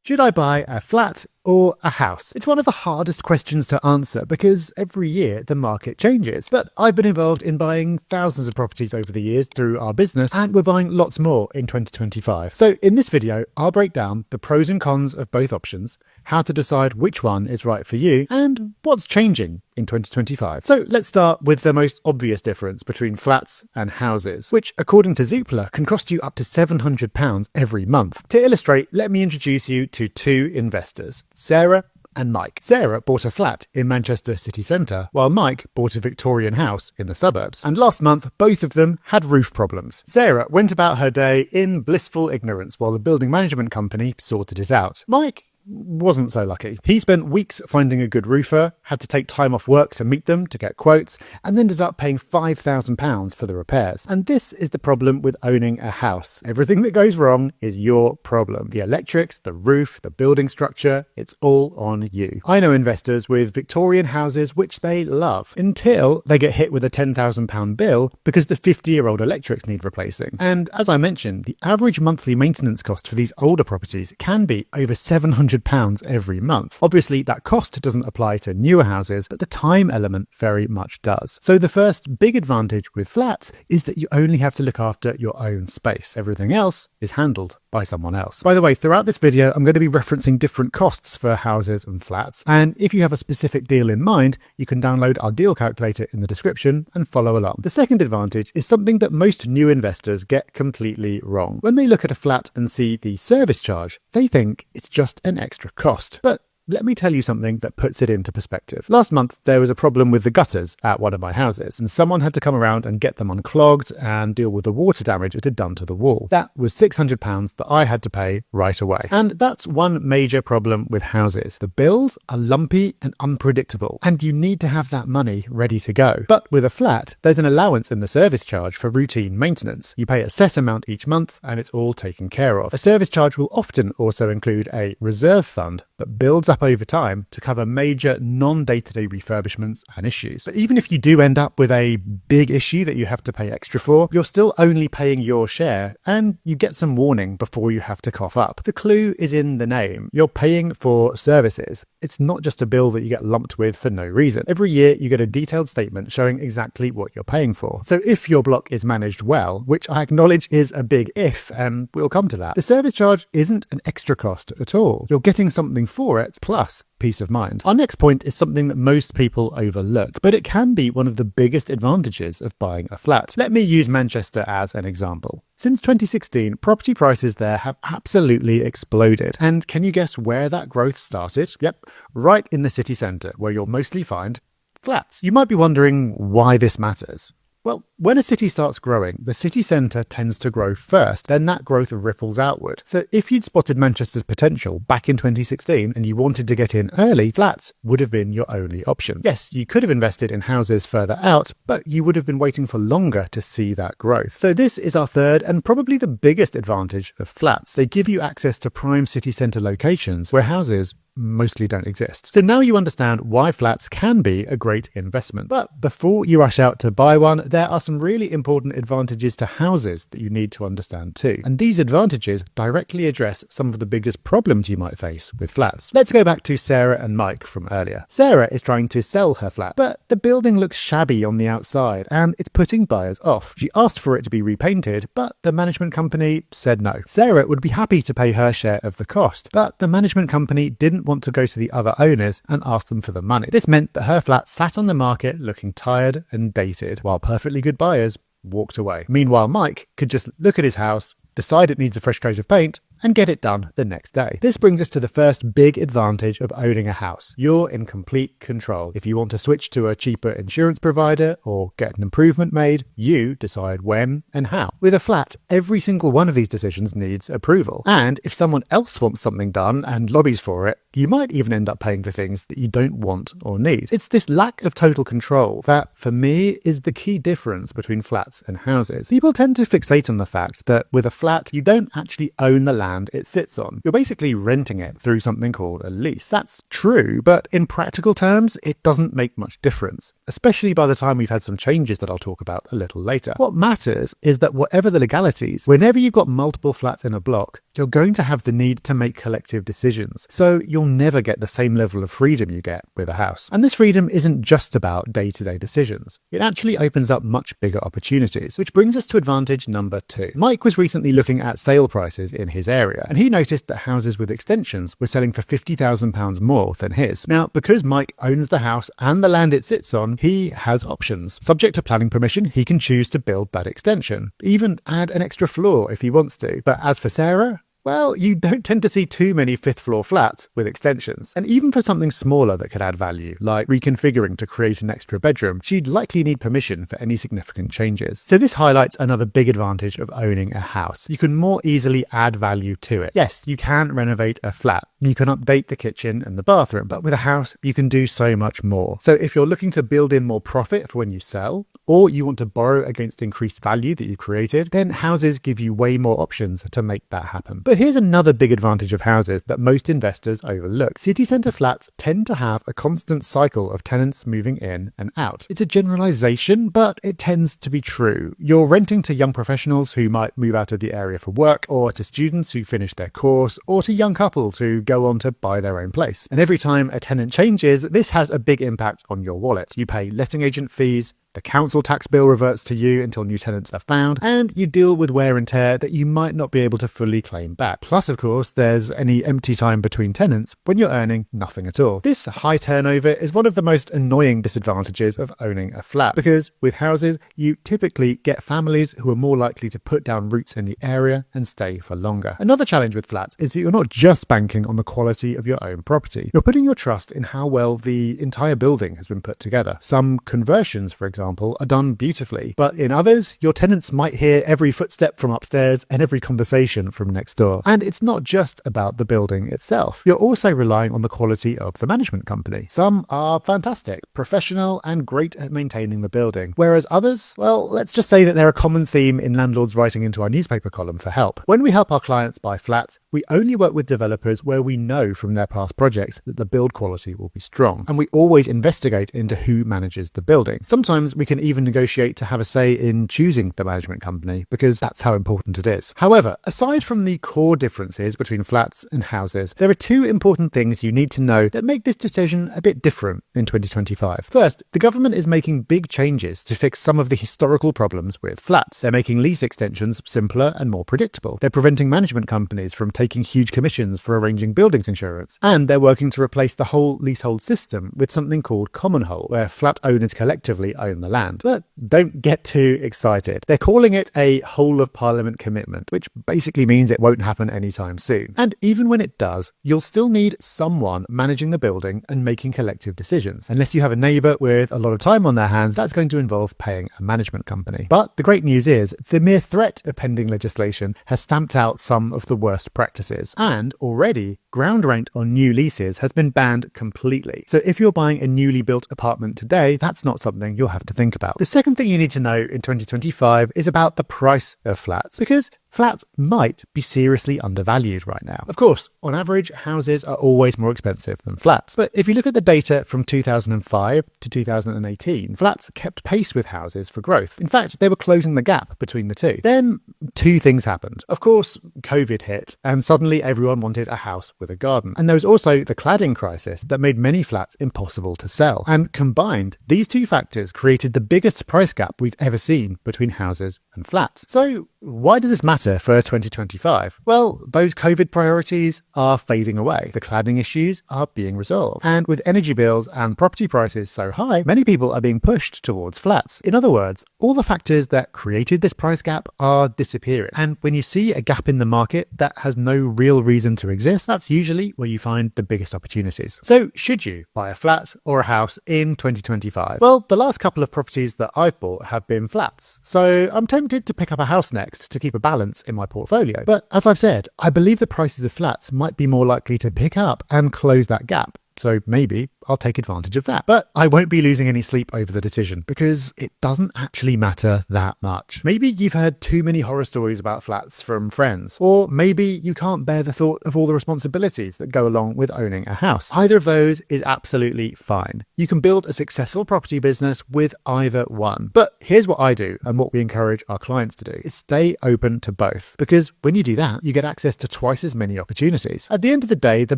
Should I buy a flat or a house? It's one of the hardest questions to answer because every year the market changes. But I've been involved in buying thousands of properties over the years through our business, and we're buying lots more in 2025. So in this video, I'll break down the pros and cons of both options, how to decide which one is right for you, and what's changing in 2025. So let's start with the most obvious difference between flats and houses, which according to Zoopla can cost you up to £700 every month. To illustrate, let me introduce you to two investors, Sarah and Mike. Sarah bought a flat in Manchester city centre, while Mike bought a Victorian house in the suburbs. And last month, both of them had roof problems. Sarah went about her day in blissful ignorance while the building management company sorted it out. Mike wasn't so lucky. He spent weeks finding a good roofer, had to take time off work to meet them to get quotes, and ended up paying £5,000 for the repairs. And this is the problem with owning a house. Everything that goes wrong is your problem. The electrics, the roof, the building structure, it's all on you. I know investors with Victorian houses which they love, until they get hit with a £10,000 bill because the 50-year-old electrics need replacing. And as I mentioned, the average monthly maintenance cost for these older properties can be over £700 every month. Obviously, that cost doesn't apply to newer houses, but the time element very much does. So the first big advantage with flats is that you only have to look after your own space. Everything else is handled by someone else. By the way, throughout this video, I'm going to be referencing different costs for houses and flats. And if you have a specific deal in mind, you can download our deal calculator in the description and follow along. The second advantage is something that most new investors get completely wrong. When they look at a flat and see the service charge, they think it's just an extra cost. But let me tell you something that puts it into perspective. Last month, there was a problem with the gutters at one of my houses, and someone had to come around and get them unclogged and deal with the water damage it had done to the wall. That was £600 that I had to pay right away. And that's one major problem with houses. The bills are lumpy and unpredictable, and you need to have that money ready to go. But with a flat, there's an allowance in the service charge for routine maintenance. You pay a set amount each month, and it's all taken care of. A service charge will often also include a reserve fund that builds up over time to cover major non-day-to-day refurbishments and issues. But even if you do end up with a big issue that you have to pay extra for, you're still only paying your share, and you get some warning before you have to cough up. The clue is in the name. You're paying for services. It's not just a bill that you get lumped with for no reason. Every year you get a detailed statement showing exactly what you're paying for. So if your block is managed well, which I acknowledge is a big if, and we'll come to that, the service charge isn't an extra cost at all. You're getting something for it, plus peace of mind. Our next point is something that most people overlook, but it can be one of the biggest advantages of buying a flat. Let me use Manchester as an example. Since 2016, property prices there have absolutely exploded. And can you guess where that growth started? Yep, right in the city centre, where you'll mostly find flats. You might be wondering why this matters. Well, when a city starts growing, the city centre tends to grow first, then that growth ripples outward. So if you'd spotted Manchester's potential back in 2016 and you wanted to get in early, flats would have been your only option. Yes, you could have invested in houses further out, but you would have been waiting for longer to see that growth. So this is our third and probably the biggest advantage of flats. They give you access to prime city centre locations where houses mostly don't exist. So now you understand why flats can be a great investment. But before you rush out to buy one, there are some really important advantages to houses that you need to understand too. And these advantages directly address some of the biggest problems you might face with flats. Let's go back to Sarah and Mike from earlier. Sarah is trying to sell her flat, but the building looks shabby on the outside and it's putting buyers off. She asked for it to be repainted, but the management company said no. Sarah would be happy to pay her share of the cost, but the management company didn't want to go to the other owners and ask them for the money. This meant that her flat sat on the market looking tired and dated, while perfectly good buyers walked away. Meanwhile, Mike could just look at his house, decide it needs a fresh coat of paint, and get it done the next day. This brings us to the first big advantage of owning a house. You're in complete control. If you want to switch to a cheaper insurance provider or get an improvement made, you decide when and how. With a flat, every single one of these decisions needs approval. And if someone else wants something done and lobbies for it, you might even end up paying for things that you don't want or need. It's this lack of total control that, for me, is the key difference between flats and houses. People tend to fixate on the fact that with a flat, you don't actually own the land it sits on. You're basically renting it through something called a lease. That's true, but in practical terms, it doesn't make much difference, especially by the time we've had some changes that I'll talk about a little later. What matters is that whatever the legalities, whenever you've got multiple flats in a block, you're going to have the need to make collective decisions. So you'll never get the same level of freedom you get with a house. And this freedom isn't just about day-to-day decisions. It actually opens up much bigger opportunities, which brings us to advantage number 2. Mike was recently looking at sale prices in his area, and he noticed that houses with extensions were selling for £50,000 more than his. Now, because Mike owns the house and the land it sits on, he has options. Subject to planning permission, he can choose to build that extension, even add an extra floor if he wants to. But as for Sarah, well, you don't tend to see too many 5th floor flats with extensions. And even for something smaller that could add value, like reconfiguring to create an extra bedroom, she'd likely need permission for any significant changes. So this highlights another big advantage of owning a house. You can more easily add value to it. Yes, you can renovate a flat. You can update the kitchen and the bathroom, but with a house, you can do so much more. So if you're looking to build in more profit for when you sell, or you want to borrow against increased value that you've created, then houses give you way more options to make that happen. But here's another big advantage of houses that most investors overlook. City centre flats tend to have a constant cycle of tenants moving in and out. It's a generalization, but it tends to be true. You're renting to young professionals who might move out of the area for work, or to students who finish their course, or to young couples who go on to buy their own place. And every time a tenant changes, this has a big impact on your wallet. You pay letting agent fees, the council tax bill reverts to you until new tenants are found, and you deal with wear and tear that you might not be able to fully claim back. Plus, of course, there's any empty time between tenants when you're earning nothing at all. This high turnover is one of the most annoying disadvantages of owning a flat, because with houses, you typically get families who are more likely to put down roots in the area and stay for longer. Another challenge with flats is that you're not just banking on the quality of your own property. You're putting your trust in how well the entire building has been put together. Some conversions, for example, are done beautifully, but in others, your tenants might hear every footstep from upstairs and every conversation from next door. And it's not just about the building itself. You're also relying on the quality of the management company. Some are fantastic, professional, and great at maintaining the building, whereas others, well, let's just say that they're a common theme in landlords writing into our newspaper column for help. When we help our clients buy flats, we only work with developers where we know from their past projects that the build quality will be strong, and we always investigate into who manages the building. Sometimes we can even negotiate to have a say in choosing the management company, because that's how important it is. However, aside from the core differences between flats and houses, there are 2 important things you need to know that make this decision a bit different in 2025. First, the government is making big changes to fix some of the historical problems with flats. They're making lease extensions simpler and more predictable. They're preventing management companies from taking huge commissions for arranging buildings insurance. And they're working to replace the whole leasehold system with something called common hold, where flat owners collectively own the land. But don't get too excited. They're calling it a whole of parliament commitment, which basically means it won't happen anytime soon. And even when it does, you'll still need someone managing the building and making collective decisions. Unless you have a neighbour with a lot of time on their hands, that's going to involve paying a management company. But the great news is, the mere threat of pending legislation has stamped out some of the worst practices. And already, ground rent on new leases has been banned completely. So if you're buying a newly built apartment today, that's not something you'll have to think about. The second thing you need to know in 2025 is about the price of flats, because flats might be seriously undervalued right now. Of course, on average, houses are always more expensive than flats. But if you look at the data from 2005 to 2018, flats kept pace with houses for growth. In fact, they were closing the gap between the two. Then 2 things happened. Of course, COVID hit, and suddenly everyone wanted a house with a garden. And there was also the cladding crisis that made many flats impossible to sell. And combined, these 2 factors created the biggest price gap we've ever seen between houses and flats. So why does this matter for 2025? Well, those COVID priorities are fading away. The cladding issues are being resolved. And with energy bills and property prices so high, many people are being pushed towards flats. In other words, all the factors that created this price gap are disappearing. And when you see a gap in the market that has no real reason to exist, that's usually where you find the biggest opportunities. So should you buy a flat or a house in 2025? Well, the last couple of properties that I've bought have been flats. So I'm tempted to pick up a house next to keep a balance in my portfolio. But as I've said, I believe the prices of flats might be more likely to pick up and close that gap so maybe I'll take advantage of that. But I won't be losing any sleep over the decision because it doesn't actually matter that much. Maybe you've heard too many horror stories about flats from friends, or maybe you can't bear the thought of all the responsibilities that go along with owning a house. Either of those is absolutely fine. You can build a successful property business with either one. But here's what I do and what we encourage our clients to do is stay open to both, because when you do that, you get access to twice as many opportunities. At the end of the day, the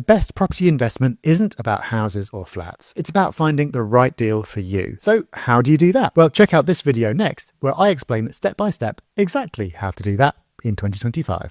best property investment isn't about houses or flats. It's about finding the right deal for you. So how do you do that? Well, check out this video next, where I explain step by step exactly how to do that in 2025.